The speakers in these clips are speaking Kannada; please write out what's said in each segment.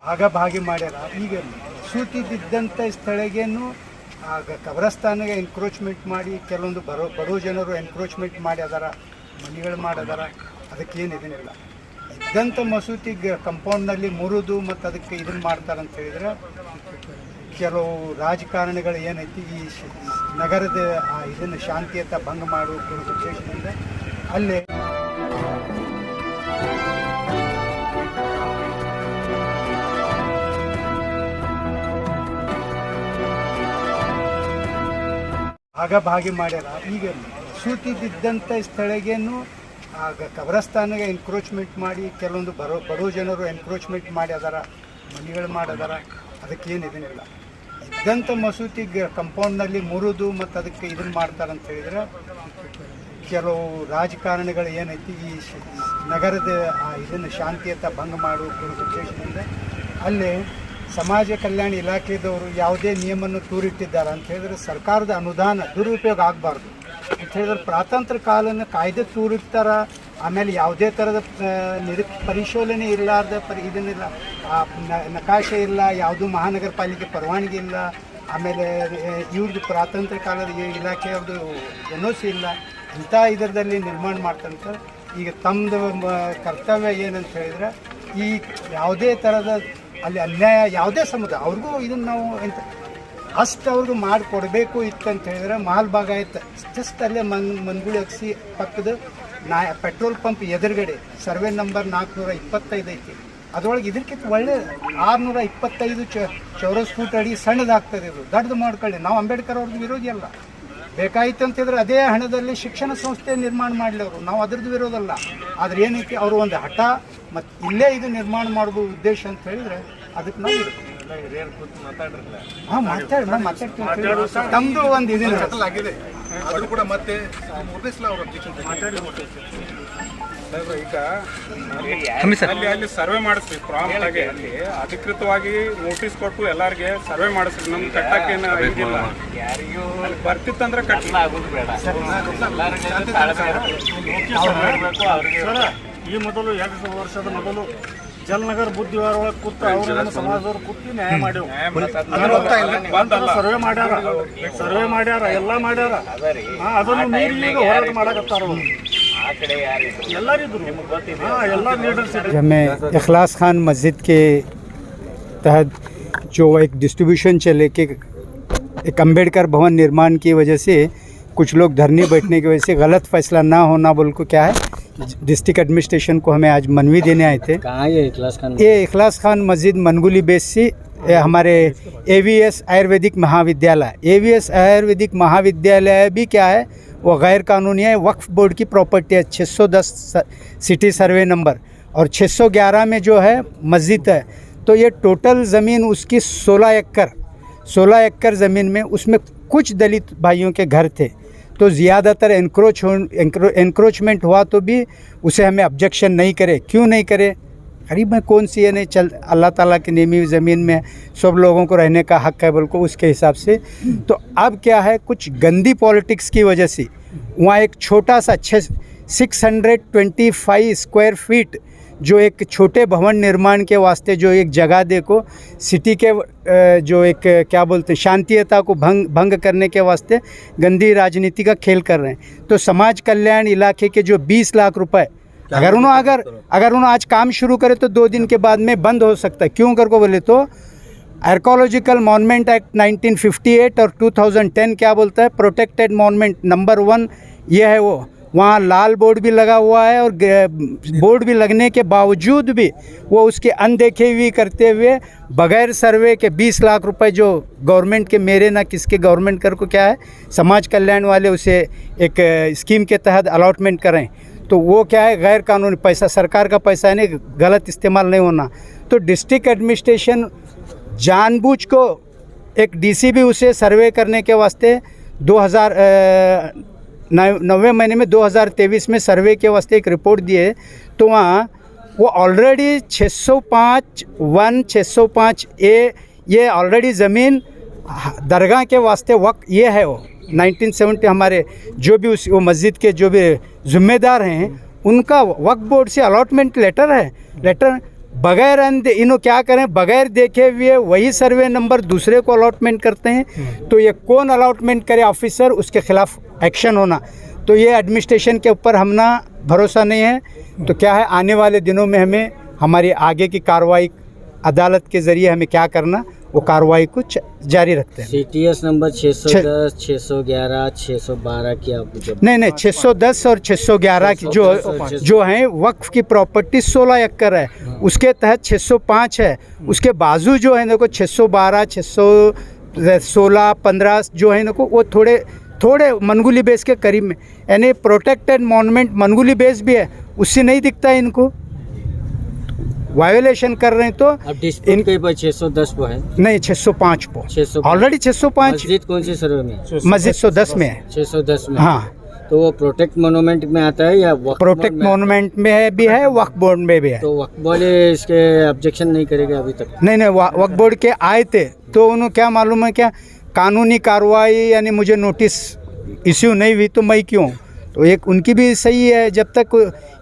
ಭಾಗಭಾಗಿ ಮಾಡ್ಯಾರ. ಈಗ ಸೂತಿದ್ದಂಥ ಸ್ಥಳಗೇನು ಕಬ್ರಸ್ತಾನಿಗೆ ಎನ್ಕ್ರೋಚ್ಮೆಂಟ್ ಮಾಡಿ ಕೆಲವೊಂದು ಬಡವ ಜನರು ಎನ್ಕ್ರೋಚ್ಮೆಂಟ್ ಮಾಡಿ ಅದಾರ, ಮನೆಗಳು ಮಾಡದಾರ. ಅದಕ್ಕೇನು ಇದನ್ನಿಲ್ಲ. ಇದ್ದಂಥ ಮಸೂತಿಗೆ ಕಂಪೌಂಡ್ನಲ್ಲಿ ಮುರಿದು ಮತ್ತು ಅದಕ್ಕೆ ಇದನ್ನು ಮಾಡ್ತಾರಂತ ಹೇಳಿದ್ರೆ ಕೆಲವು ರಾಜಕಾರಣಿಗಳು ಏನೈತಿ ಈ ನಗರದ ಇದನ್ನು ಶಾಂತಿಯುತ ಭಂಗ ಮಾಡೋ ಉದ್ದೇಶದಿಂದ ಅಲ್ಲೇ ಭಾಗಭಾಗಿ ಮಾಡ್ಯಾರ. ಈಗ ಸೂತಿದ್ದಂಥ ಸ್ಥಳಗೇನು ಕಬ್ರಸ್ತಾನಿಗೆ ಎನ್ಕ್ರೋಚ್ಮೆಂಟ್ ಮಾಡಿ ಕೆಲವೊಂದು ಬಡವ ಜನರು ಎನ್ಕ್ರೋಚ್ಮೆಂಟ್ ಮಾಡಿ ಅದಾರ, ಮನೆಗಳು ಮಾಡದಾರ. ಅದಕ್ಕೇನು ಇದನ್ನಿಲ್ಲ. ಇದ್ದಂಥ ಮಸೂತಿಗೆ ಕಂಪೌಂಡ್ನಲ್ಲಿ ಮುರಿದು ಮತ್ತು ಅದಕ್ಕೆ ಇದನ್ನು ಮಾಡ್ತಾರಂತ ಹೇಳಿದ್ರೆ ಕೆಲವು ರಾಜಕಾರಣಿಗಳು ಏನೈತಿ ಈ ನಗರದ ಇದನ್ನು ಶಾಂತಿಯುತ ಭಂಗ ಮಾಡೋ ಉದ್ದೇಶದಿಂದ ಅಲ್ಲೇ ಸಮಾಜ ಕಲ್ಯಾಣ ಇಲಾಖೆದವರು ಯಾವುದೇ ನಿಯಮವನ್ನು ತೂರಿಟ್ಟಿದ್ದಾರೆ ಅಂತ ಹೇಳಿದ್ರೆ ಸರ್ಕಾರದ ಅನುದಾನ ದುರುಪಯೋಗ ಆಗಬಾರ್ದು ಅಂತ ಹೇಳಿದ್ರೆ ಪ್ರಾತಂತ್ರ್ಯ ಕಾಲನ ಕಾಯ್ದೆ ತೂರಿಡ್ತಾರ. ಆಮೇಲೆ ಯಾವುದೇ ಥರದ ಪರಿಶೀಲನೆ ಇರಲಾರ್ದ ಇದನ್ನಿಲ್ಲ, ನಕಾಶೆ ಇಲ್ಲ, ಯಾವುದೂ ಮಹಾನಗರ ಪಾಲಿಕೆ ಪರವಾನಗಿ ಇಲ್ಲ, ಆಮೇಲೆ ಇವ್ರದ್ದು ಪ್ರಾತಂತ್ರ್ಯ ಕಾಲದ ಇಲಾಖೆಯವ್ರದ್ದು NOC ಇಲ್ಲ. ಇಂಥ ಇದರದಲ್ಲಿ ನಿರ್ಮಾಣ ಮಾಡ್ತಂತ ಈಗ ತಮ್ಮದು ಕರ್ತವ್ಯ ಏನಂತ ಹೇಳಿದ್ರೆ ಈ ಯಾವುದೇ ಥರದ ಅಲ್ಲಿ ಅನ್ಯಾಯ ಯಾವುದೇ ಸಮುದಾಯ ಅವ್ರಿಗೂ ಇದನ್ನು ನಾವು ಎಂತ ಅಷ್ಟು ಅವ್ರಿಗೂ ಮಾಡಿಕೊಡ್ಬೇಕು ಇತ್ತಂತ ಹೇಳಿದ್ರೆ ಮಾಲ್ಬಾಗ ಆಯ್ತು ಜಸ್ಟ್ ಅಲ್ಲೇ ಮನ್ಗುಳಿ ಅಕ್ಸಿ ಪಕ್ಕದ ಪೆಟ್ರೋಲ್ ಪಂಪ್ ಎದುರುಗಡೆ ಸರ್ವೆ ನಂಬರ್ 425 ಐತಿ. ಅದರೊಳಗೆ ಇದಕ್ಕಿಂತ ಒಳ್ಳೆ 625 ಚೌರಸ್ ಫೂಟ್ ಅಡಿ ಸಣ್ಣದಾಗ್ತದೆ. ಇದು ದೊಡ್ಡದು ಮಾಡ್ಕೊಳ್ಳಿ. ನಾವು ಅಂಬೇಡ್ಕರ್ ಅವ್ರದ್ದು ವಿರೋಧಿ ಅಲ್ಲ. ಬೇಕಾಯ್ತು ಅಂತಿದ್ರೆ ಅದೇ ಹಣದಲ್ಲಿ ಶಿಕ್ಷಣ ಸಂಸ್ಥೆ ನಿರ್ಮಾಣ ಮಾಡಲಿ ಅವರು, ನಾವು ಅದ್ರದ್ದು ವಿರೋಧಲ್ಲ. ಆದರೆ ಏನೈತಿ ಅವರು ಒಂದು ಹಠ ಮತ್ತು ಇಲ್ಲೇ ಇದು ನಿರ್ಮಾಣ ಮಾಡೋದು ಉದ್ದೇಶ ಅಂತ ಹೇಳಿದ್ರೆ ಅದಕ್ಕೆ ನಾವು ಮಾತಾಡ್ತೀವಿ. ತಮ್ಮದು ಒಂದು ಇದೀನಿ ಅದು ಕೂಡ ಮತ್ತೆ ಈಗ ಅಲ್ಲಿ ಸರ್ವೆ ಮಾಡಿಸ್ತೀವಿ ಪ್ರಾಂಪ್ಟ್ ಆಗಿ, ಅಲ್ಲಿ ಅಧಿಕೃತವಾಗಿ ನೋಟಿಸ್ ಕೊಟ್ಟು ಎಲ್ಲರಿಗೆ ಸರ್ವೆ ಮಾಡಿಸ್ತೀವಿ. ನಮ್ಗೆ ಕಟ್ಟಕ್ಕೆ ಇದಿಲ್ಲ, ಅಲ್ಲಿ ಬರ್ತಿತ್ತಂದ್ರೆ ಈ ಮೊದಲು 2 ವರ್ಷದ ಮೊದಲು ಜಲನಗರ ಬುದ್ಧಿವಾರ ಒಳಗೆ ಕೂತು ಅವರು ನಮ್ಮ ಸಮಾಜದವ್ರು ಕೂತು ನ್ಯಾಯ ಮಾಡ್ಯಾವ. ಸರ್ವೆ ಮಾಡ್ಯಾರ ಎಲ್ಲ ಮಾಡ್ಯಾರ. ಅದನ್ನು ಮೀರಿ ಈಗ ಹೋರಾಟ ಮಾಡಕತ್ತಾರ ಎಲ್ಲ ಲೀಡರ್ಸ್. हमें इखलास खान मस्जिद के तहत जो एक डिस्ट्रीब्यूशन चले कि एक अम्बेडकर भवन निर्माण की वजह से कुछ लोग धरने बैठने की वजह से गलत फैसला ना होना बोल को क्या है डिस्ट्रिक्ट एडमिनिस्ट्रेशन को हमें आज मनवी देने आए थे। कहाँ ये इखलास खान? ये इखलास खान मस्जिद मनगुली बेस से हमारे AVS आयुर्वेदिक महाविद्यालय, AVS आयुर्वेदिक महाविद्यालय भी क्या है वो गैर कानूनी है, वक्फ बोर्ड की प्रॉपर्टी है। 610 सिटी सर्वे नंबर और 611 में जो है मस्जिद है। तो ये टोटल ज़मीन उसकी 16 एकड़ ज़मीन में उसमें कुछ दलित भाइयों के घर थे। तो ज़्यादातर एनक्रोचमेंट हुआ तो भी उसे हमें ऑब्जेक्शन नहीं करे। क्यों नहीं करे? गरीब में कौन सी है नहीं चल, अल्लाह ताला की नेमी ज़मीन में सब लोगों को रहने का हक़ है बोल को उसके हिसाब से। तो अब क्या है कुछ गंदी पॉलिटिक्स की वजह से वहाँ एक छोटा सा 625 स्क्वायर फीट जो एक छोटे भवन निर्माण के वास्ते जो एक जगह देखो सिटी के जो एक क्या बोलते हैं शांतियता को भंग करने के वास्ते गंदी राजनीति का खेल कर रहे हैं। तो समाज कल्याण इलाके के जो 20 लाख रुपए अगर उन्होंने आज काम शुरू करे तो 2 दिन के बाद में बंद हो सकता है। क्यों कर को बोले तो आर्कोलॉजिकल मॉन्यूमेंट एक्ट 1958 और 2010 क्या बोलता है प्रोटेक्टेड मॉन्यूमेंट नंबर 1 ये है। वो वहाँ लाल बोर्ड भी लगा हुआ है और बोर्ड भी लगने के बावजूद भी वो उसके अनदेखे हुए करते हुए बगैर सर्वे के 20 लाख रुपए जो गवर्नमेंट के मेरे ना किसके गवर्नमेंट कर को क्या है समाज कल्याण वाले उसे एक स्कीम के तहत अलॉटमेंट करें। तो वो क्या है गैर कानूनी पैसा, सरकार का पैसा है नहीं, गलत इस्तेमाल नहीं होना। तो डिस्ट्रिक्ट एडमिनिस्ट्रेशन जानबूझ को एक DC भी उसे सर्वे करने के वास्ते 2009 महीने में 2023 में सर्वे के वास्ते एक रिपोर्ट दिए। तो वहाँ वो ऑलरेडी 605A ये ऑलरेडी ज़मीन दरगाह के वास्ते वक्त ये है। वो 1970 हमारे जो भी वो मस्जिद के जो भी ज़िम्मेदार हैं उनका वक्फ बोर्ड से अलॉटमेंट लेटर है। बगैर इन्हों क्या करें, बगैर देखे हुए वही सर्वे नंबर दूसरे को अलॉटमेंट करते हैं। तो ये कौन अलॉटमेंट करे ऑफिसर, उसके खिलाफ एक्शन होना। तो ये एडमिनिस्ट्रेशन के ऊपर हमना भरोसा नहीं है। तो क्या है, आने वाले दिनों में हमें हमारी आगे की कार्रवाई अदालत के ज़रिए हमें क्या करना, वो कार्रवाई को जारी रखते हैं। CTS नंबर 610, 611, 612 की आप नहीं 610 और 611 की जो हैं वक्फ की प्रॉपर्टी 16 एकड़ है, उसके तहत 605 है। उसके बाजू जो है देखो 612, 616, 15 जो है देखो वो थोड़े मनगुली बेस के करीब में, यानी प्रोटेक्टेड मॉन्यूमेंट मनगुली बेस भी है, उससे नहीं दिखता है इनको, वायोलेशन कर रहे हैं। तो अब डिस्प्यूट कहीं पर 610 पे है, नहीं 605 को 605 ऑलरेडी 605 मस्जिद कौन सी सर्वे में? मस्जिद 110 में है। 610 में। हाँ, तो वो प्रोटेक्ट मोनूमेंट में आता है या वक्फ प्रोटेक्ट मॉन्यूमेंट में है भी है, वक्फ बोर्ड में भी है। तो वक्फ बोर्ड इसके ऑब्जेक्शन नहीं करेगा अभी तक? नहीं वक्फ बोर्ड के आए थे, तो उन्हें क्या मालूम है क्या कानूनी कार्रवाई, यानी मुझे नोटिस इश्यू नहीं हुई तो मैं क्यों, तो एक उनकी भी सही है। जब तक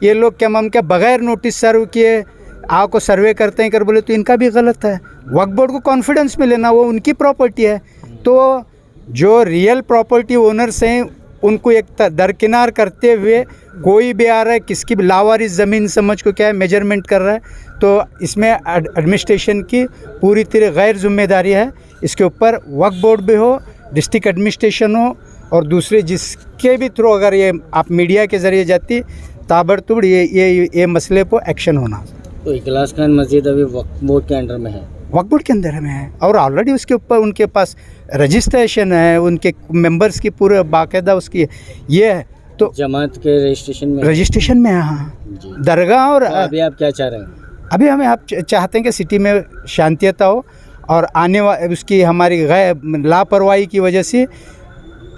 ये लोग क्या बगैर नोटिस सर्व किए आपको सर्वे करते हैं कर बोले, तो इनका भी गलत है। वक्फ बोर्ड को कॉन्फिडेंस में लेना, वो उनकी प्रॉपर्टी है। तो जो रियल प्रॉपर्टी ओनर्स हैं उनको एक दरकिनार करते हुए कोई भी आ रहा है, किसकी भी लावारिस ज़मीन समझ को क्या है मेजरमेंट कर रहा है, तो इसमें एडमिनिस्ट्रेशन की पूरी तरह गैर जिम्मेदारी है। इसके ऊपर वक्फ बोर्ड भी हो, डिस्ट्रिक्ट एडमिनिस्ट्रेशन हो, और दूसरे जिसके भी थ्रू अगर ये आप मीडिया के ज़रिए जाती ताबड़तोड़ ये मसले पर एक्शन होना। तो इखलास खान मस्जिद अभी वक्फ बोर्ड के अंडर में है? वक्फ बोर्ड के अंदर में है, और ऑलरेडी उसके ऊपर उनके पास रजिस्ट्रेशन है, उनके मेंबर्स की पूरे बाकायदा उसकी ये है। तो जमात के रजिस्ट्रेशन में है। हाँ, दरगाह। और तो अभी आप क्या चाह रहे हैं? अभी आप चाहते हैं कि सिटी में शांतियता हो, और आने वाले उसकी हमारी लापरवाही की वजह से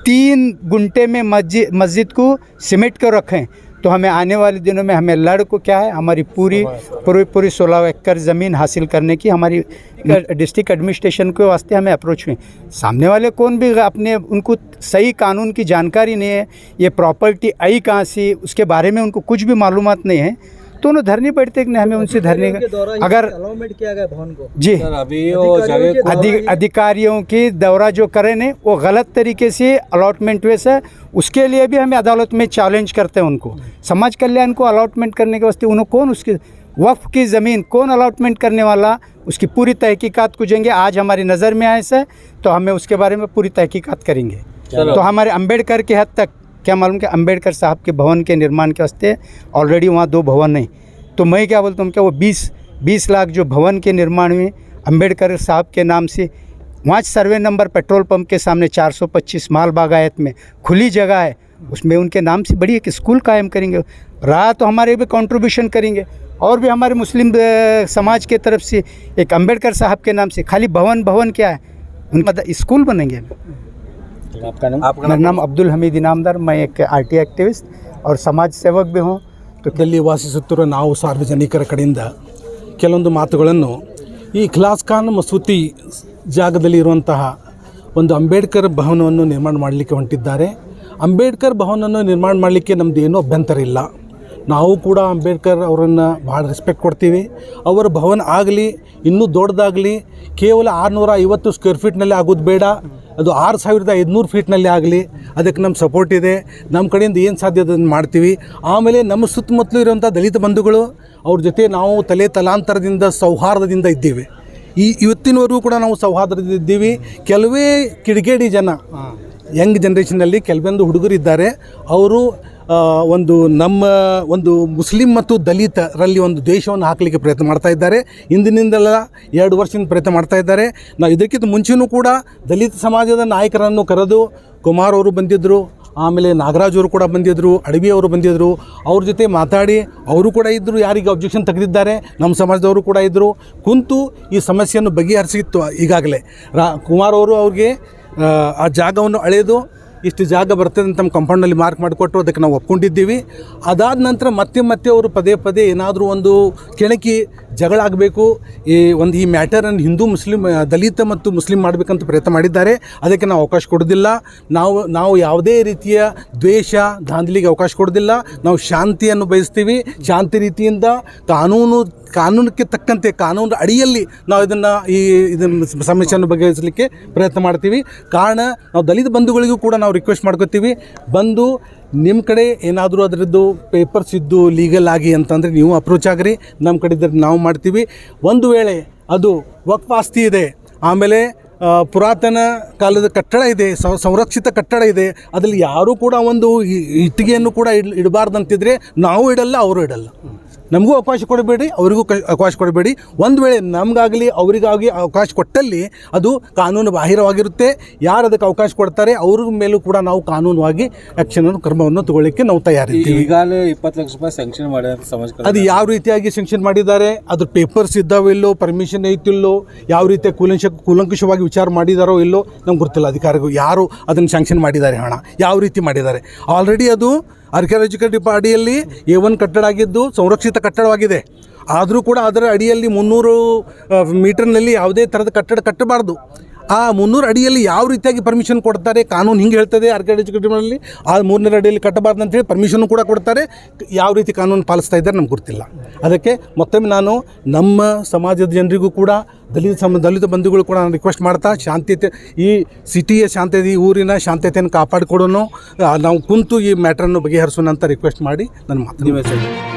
3 गुंटे में मस्जिद को सिमेट कर रखें, तो हमें आने वाले दिनों में हमें लड़ को क्या है हमारी पूरी 16 एकड़ ज़मीन हासिल करने की हमारी डिस्ट्रिक्ट एडमिनिस्ट्रेशन के वास्ते हमें अप्रोच हुई। सामने वाले कौन भी अपने उनको सही कानून की जानकारी नहीं है, ये प्रॉपर्टी आई कहाँ से उसके बारे में उनको कुछ भी मालूमात नहीं है, तो उन्हें धरनी पड़ते कि नहीं, हमें उनसे धरने अगर अलॉटमेंट किया गया भवन को जी अभी अधिकारियों की दौरा जो करें ने वो गलत तरीके से अलॉटमेंट हुए से, उसके लिए भी हमें अदालत में चैलेंज करते हैं उनको। समाज कल्याण को अलॉटमेंट करने के वास्ते उन्होंने कौन उसकी वक्फ की ज़मीन कौन अलॉटमेंट करने वाला, उसकी पूरी तहकीकात कुजेंगे। आज हमारी नज़र में आए से तो हमें उसके बारे में पूरी तहकीकात करेंगे। तो हमारे अम्बेडकर के हद तक क्या मालूम कि अम्बेडकर साहब के भवन के निर्माण के वास्ते ऑलरेडी वहाँ 2 भवन नहीं, तो मैं क्या बोलता हूँ क्या वो 20 लाख जो भवन के निर्माण में अम्बेडकर साहब के नाम से, वहाँ सर्वे नंबर पेट्रोल पंप के सामने 425 माल बागायत में खुली जगह है, उसमें उनके नाम से बड़ी एक स्कूल कायम करेंगे। रहा तो हमारे भी कंट्रीब्यूशन करेंगे, और भी हमारे मुस्लिम समाज के तरफ से एक अम्बेडकर साहब के नाम से खाली भवन क्या है उनका स्कूल बनेंगे। आपका नाम? मेरा नाम अब्दुल हमीद इनामदार, मैं एक RT एक्टिविस्ट और समाज सेवक भी हूँ। ದಲ್ಲಿ ವಾಸಿಸುತ್ತಿರುವ ನಾವು ಸಾರ್ವಜನಿಕರ ಕಡೆಯಿಂದ ಕೆಲವೊಂದು ಮಾತುಗಳನ್ನು ಈ ಇಖ್ಲಾಸ್ ಖಾನ್ ಮಸೂತಿ ಜಾಗದಲ್ಲಿ ಇರುವಂತಹ ಒಂದು ಅಂಬೇಡ್ಕರ್ ಭವನವನ್ನು ನಿರ್ಮಾಣ ಮಾಡಲಿಕ್ಕೆ ಹೊಂಟಿದ್ದಾರೆ. ಅಂಬೇಡ್ಕರ್ ಭವನವನ್ನು ನಿರ್ಮಾಣ ಮಾಡಲಿಕ್ಕೆ ನಮ್ಮದು ಏನೂ ಅಭ್ಯಂತರ ಇಲ್ಲ. ನಾವು ಕೂಡ ಅಂಬೇಡ್ಕರ್ ಅವರನ್ನು ಭಾಳ ರೆಸ್ಪೆಕ್ಟ್ ಕೊಡ್ತೀವಿ. ಅವರ ಭವನ ಆಗಲಿ ಇನ್ನೂ ದೊಡ್ಡದಾಗಲಿ ಕೇವಲ 650 ಸ್ಕ್ವೇರ್ ಫೀಟ್ನಲ್ಲಿ ಆಗೋದು ಬೇಡ, ಅದು 6500 ಫೀಟ್ನಲ್ಲಿ ಆಗಲಿ, ಅದಕ್ಕೆ ನಮ್ಮ ಸಪೋರ್ಟ್ ಇದೆ. ನಮ್ಮ ಕಡೆಯಿಂದ ಏನು ಸಾಧ್ಯ ಅದನ್ನು ಮಾಡ್ತೀವಿ. ಆಮೇಲೆ ನಮ್ಮ ಸುತ್ತಮುತ್ತಲೂ ಇರುವಂಥ ದಲಿತ ಬಂಧುಗಳು ಅವ್ರ ಜೊತೆ ನಾವು ತಲಾಂತರದಿಂದ ಸೌಹಾರ್ದದಿಂದ ಇದ್ದೀವಿ. ಇವತ್ತಿನವರೆಗೂ ಕೂಡ ನಾವು ಸೌಹಾರ್ದದಿಂದ ಇದ್ದೀವಿ. ಕೆಲವೇ ಕಿಡಿಗೇಡಿ ಜನ ಯಂಗ್ ಜನ್ರೇಷನಲ್ಲಿ ಕೆಲವೊಂದು ಹುಡುಗರಿದ್ದಾರೆ, ಅವರು ನಮ್ಮ ಮುಸ್ಲಿಂ ಮತ್ತು ದಲಿತರಲ್ಲಿ ಒಂದು ದೇಶವನ್ನು ಹಾಕಲಿಕ್ಕೆ ಪ್ರಯತ್ನ ಮಾಡ್ತಾ ಇದ್ದಾರೆ. ಇಂದಿನಿಂದಲ್ಲ 2 ವರ್ಷದಿಂದ ಪ್ರಯತ್ನ ಮಾಡ್ತಾ ಇದ್ದಾರೆ. ನಾವು ಇದಕ್ಕಿಂತ ಮುಂಚೆನೂ ಕೂಡ ದಲಿತ ಸಮಾಜದ ನಾಯಕರನ್ನು ಕರೆದು ಕುಮಾರ್ ಅವರು ಬಂದಿದ್ದರು, ಆಮೇಲೆ ನಾಗರಾಜ್ ಅವರು ಕೂಡ ಬಂದಿದ್ದರು, ಅಡವಿ ಅವರು ಬಂದಿದ್ದರು, ಅವ್ರ ಜೊತೆ ಮಾತಾಡಿ ಅವರು ಕೂಡ ಇದ್ದರು. ಯಾರಿಗೆ ಅಬ್ಜೆಕ್ಷನ್ ತೆಗೆದಿದ್ದಾರೆ ನಮ್ಮ ಸಮಾಜದವರು ಕೂಡ ಇದ್ದರು. ಕುಂತು ಈ ಸಮಸ್ಯೆಯನ್ನು ಬಗೆಹರಿಸಿತ್ತು. ಈಗಾಗಲೇ ಕುಮಾರ್ ಅವರು ಅವ್ರಿಗೆ ಆ ಜಾಗವನ್ನು ಅಳೆದು ಇಷ್ಟು ಜಾಗ ಬರ್ತದೆ ಅಂತ ನಮ್ಮ ಕಂಪೌಂಡ್ನಲ್ಲಿ ಮಾರ್ಕ್ ಮಾಡಿಕೊಟ್ಟು ಅದಕ್ಕೆ ನಾವು ಒಪ್ಕೊಂಡಿದ್ದೀವಿ. ಅದಾದ ನಂತರ ಮತ್ತೆ ಅವರು ಪದೇ ಏನಾದರೂ ಒಂದು ಕೆಣಕಿ ಜಗಳ ಆಗಬೇಕು, ಈ ಮ್ಯಾಟರನ್ನು ಹಿಂದೂ ಮುಸ್ಲಿಂ ದಲಿತ ಮತ್ತು ಮುಸ್ಲಿಂ ಮಾಡಬೇಕಂತ ಪ್ರಯತ್ನ ಮಾಡಿದ್ದಾರೆ. ಅದಕ್ಕೆ ನಾವು ಅವಕಾಶ ಕೊಡೋದಿಲ್ಲ. ನಾವು ಯಾವುದೇ ರೀತಿಯ ದ್ವೇಷ ದಾಂಧಲಿಗೆ ಅವಕಾಶ ಕೊಡೋದಿಲ್ಲ. ನಾವು ಶಾಂತಿಯನ್ನು ಬಯಸ್ತೀವಿ. ಶಾಂತಿ ರೀತಿಯಿಂದ ಕಾನೂನಕ್ಕೆ ತಕ್ಕಂತೆ ಕಾನೂನು ಅಡಿಯಲ್ಲಿ ನಾವು ಇದನ್ನು ಸಮಸ್ಯೆಯನ್ನು ಬಗೆಹರಿಸಲಿಕ್ಕೆ ಪ್ರಯತ್ನ ಮಾಡ್ತೀವಿ. ಕಾರಣ ನಾವು ದಲಿತ ಬಂಧುಗಳಿಗೂ ಕೂಡ ನಾವು ರಿಕ್ವೆಸ್ಟ್ ಮಾಡ್ಕೋತೀವಿ, ಬಂದು ನಿಮ್ಮ ಕಡೆ ಏನಾದರೂ ಅದರದ್ದು ಪೇಪರ್ಸ್ ಇದ್ದು ಲೀಗಲ್ ಆಗಿ ಅಂತಂದರೆ ನೀವು ಅಪ್ರೋಚ್ ಆಗಿರಿ, ನಮ್ಮ ಕಡೆ ಇದ್ದರೆ ನಾವು ಮಾಡ್ತೀವಿ. ಒಂದು ವೇಳೆ ಅದು ವಕ್ಫ್ ಆಸ್ತಿ ಇದೆ, ಆಮೇಲೆ ಪುರಾತನ ಕಾಲದ ಕಟ್ಟಡ ಇದೆ, ಸಂರಕ್ಷಿತ ಕಟ್ಟಡ ಇದೆ, ಅದರಲ್ಲಿ ಯಾರೂ ಕೂಡ ಒಂದು ಇಟ್ಟಿಗೆಯನ್ನು ಕೂಡ ಇಡಬಾರ್ದಂತಿದ್ರೆ ನಾವು ಇಡಲ್ಲ, ಅವರು ಇಡಲ್ಲ. ನಮಗೂ ಅವಕಾಶ ಕೊಡಬೇಡಿ, ಅವರಿಗೂ ಅವಕಾಶ ಕೊಡಬೇಡಿ. ಒಂದು ವೇಳೆ ನಮಗಾಗಲಿ ಅವರಿಗಾಗಿ ಅವಕಾಶ ಕೊಟ್ಟಲ್ಲಿ ಅದು ಕಾನೂನು ಬಾಹಿರವಾಗಿರುತ್ತೆ. ಯಾರು ಅದಕ್ಕೆ ಅವಕಾಶ ಕೊಡ್ತಾರೆ ಅವ್ರ ಮೇಲೂ ಕೂಡ ನಾವು ಕಾನೂನುವಾಗಿ ಆ್ಯಕ್ಷನನ್ನು ಕ್ರಮವನ್ನು ತಗೊಳ್ಳಿಕ್ಕೆ ನಾವು ತಯಾರಿದ್ದೀವಿ. ಈಗಾಗಲೇ 20 ಲಕ್ಷ ರೂಪಾಯಿ ಸ್ಯಾಂಕ್ಷನ್ ಮಾಡ್ಯಾರ ಸಮಾಜ. ಅದು ಯಾವ ರೀತಿಯಾಗಿ ಸ್ಯಾಂಕ್ಷನ್ ಮಾಡಿದ್ದಾರೆ, ಅದ್ರ ಪೇಪರ್ಸ್ ಇದ್ದಾವೆ ಇಲ್ಲೋ, ಪರ್ಮಿಷನ್ ಐತಿಲ್ಲೋ, ಯಾವ ರೀತಿಯ ಕೂಲಂಕುಷವಾಗಿ ವಿಚಾರ ಮಾಡಿದಾರೋ ಇಲ್ಲೋ ನಮ್ಗೆ ಗೊತ್ತಿಲ್ಲ. ಅಧಿಕಾರಿಗಳು ಯಾರು ಅದನ್ನು ಸ್ಯಾಂಕ್ಷನ್ ಮಾಡಿದ್ದಾರೆ, ಹಣ ಯಾವ ರೀತಿ ಮಾಡಿದ್ದಾರೆ. ಆಲ್ರೆಡಿ ಅದು ಆರ್ಕಿಯಾಲಜಿಕಲ್ ಅಡಿಯಲ್ಲಿ A1 ಕಟ್ಟಡ ಆಗಿದ್ದು ಸಂರಕ್ಷಿತ ಕಟ್ಟಡವಾಗಿದೆ. ಆದರೂ ಕೂಡ ಅದರ ಅಡಿಯಲ್ಲಿ 300 ಮೀಟರ್ನಲ್ಲಿ ಯಾವುದೇ ಥರದ ಕಟ್ಟಡ ಕಟ್ಟಬಾರ್ದು. ಆ 300 ಅಡಿಯಲ್ಲಿ ಯಾವ ರೀತಿಯಾಗಿ ಪರ್ಮಿಷನ್ ಕೊಡ್ತಾರೆ, ಕಾನೂನು ಹಿಂಗೆ ಹೇಳ್ತದೆ ಆರ್ಕಿಯಾಲಜಿಕಲ್ ಆ 300 ಅಡಿಯಲ್ಲಿ ಕಟ್ಟಬಾರ್ದು ಅಂತೇಳಿ ಪರ್ಮಿಷನ್ನು ಕೂಡ ಕೊಡ್ತಾರೆ. ಯಾವ ರೀತಿ ಕಾನೂನು ಪಾಲಿಸ್ತಾ ಇದ್ದಾರೆ ನಮ್ಗೆ ಗೊತ್ತಿಲ್ಲ. ಅದಕ್ಕೆ ಮತ್ತೊಮ್ಮೆ ನಾನು ನಮ್ಮ ಸಮಾಜದ ಜನರಿಗೂ ಕೂಡ ದಲಿತ ಬಂಧುಗಳು ಕೂಡ ನಾನು ರಿಕ್ವೆಸ್ಟ್ ಮಾಡ್ತಾ, ಶಾಂತತೆ ಈ ಸಿಟಿಯ ಶಾಂತತೆ, ಈ ಊರಿನ ಶಾಂತತೆಯನ್ನು ಕಾಪಾಡಿಕೊಡೋನು, ನಾವು ಕುಂತು ಈ ಮ್ಯಾಟ್ರನ್ನು ಬಗೆಹರಿಸೋಣ ಅಂತ ರಿಕ್ವೆಸ್ಟ್ ಮಾಡಿ ನನ್ನ ಮಾತು.